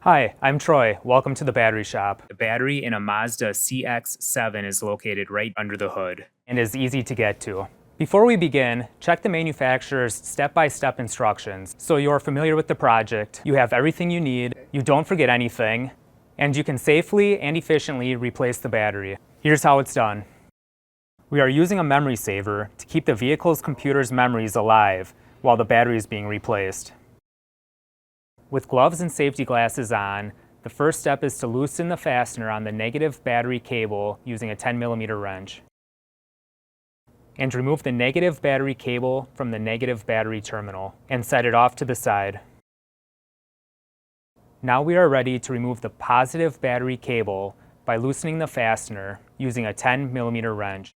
Hi, I'm Troy. Welcome to the battery shop. The battery in a Mazda CX-7 is located right under the hood and is easy to get to. Before we begin, check the manufacturer's step-by-step instructions so you're familiar with the project, you have everything you need, you don't forget anything, and you can safely and efficiently replace the battery. Here's how it's done. We are using a memory saver to keep the vehicle's computer's memories alive while the battery is being replaced. With gloves and safety glasses on, the first step is to loosen the fastener on the negative battery cable using a 10mm wrench. And remove the negative battery cable from the negative battery terminal and set it off to the side. Now we are ready to remove the positive battery cable by loosening the fastener using a 10mm wrench.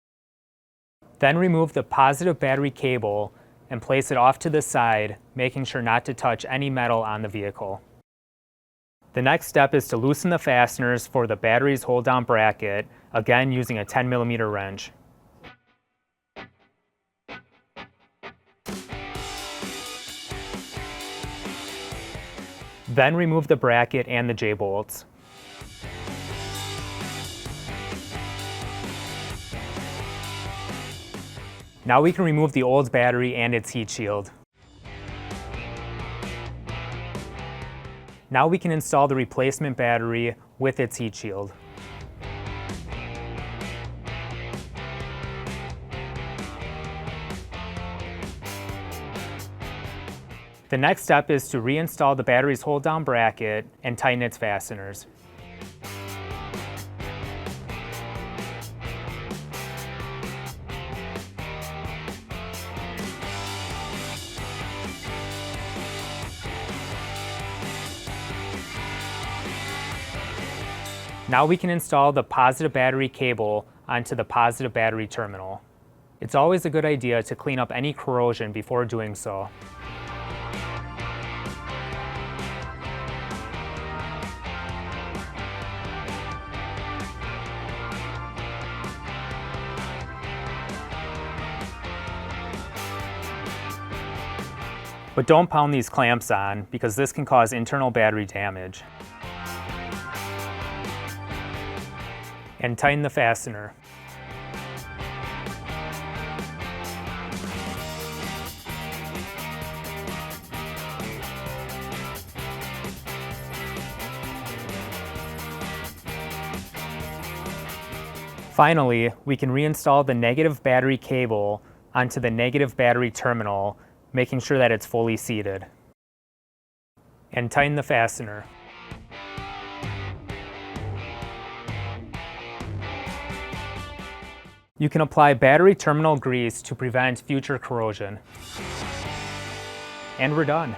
Then remove the positive battery cable and place it off to the side, making sure not to touch any metal on the vehicle. The next step is to loosen the fasteners for the battery's hold-down bracket, again using a 10mm wrench. Then remove the bracket and the J-bolts. Now we can remove the old battery and its heat shield. Now we can install the replacement battery with its heat shield. The next step is to reinstall the battery's hold-down bracket and tighten its fasteners. Now we can install the positive battery cable onto the positive battery terminal. It's always a good idea to clean up any corrosion before doing so. But don't pound these clamps on because this can cause internal battery damage. And tighten the fastener. Finally, we can reinstall the negative battery cable onto the negative battery terminal, making sure that it's fully seated. And tighten the fastener. You can apply battery terminal grease to prevent future corrosion. And we're done.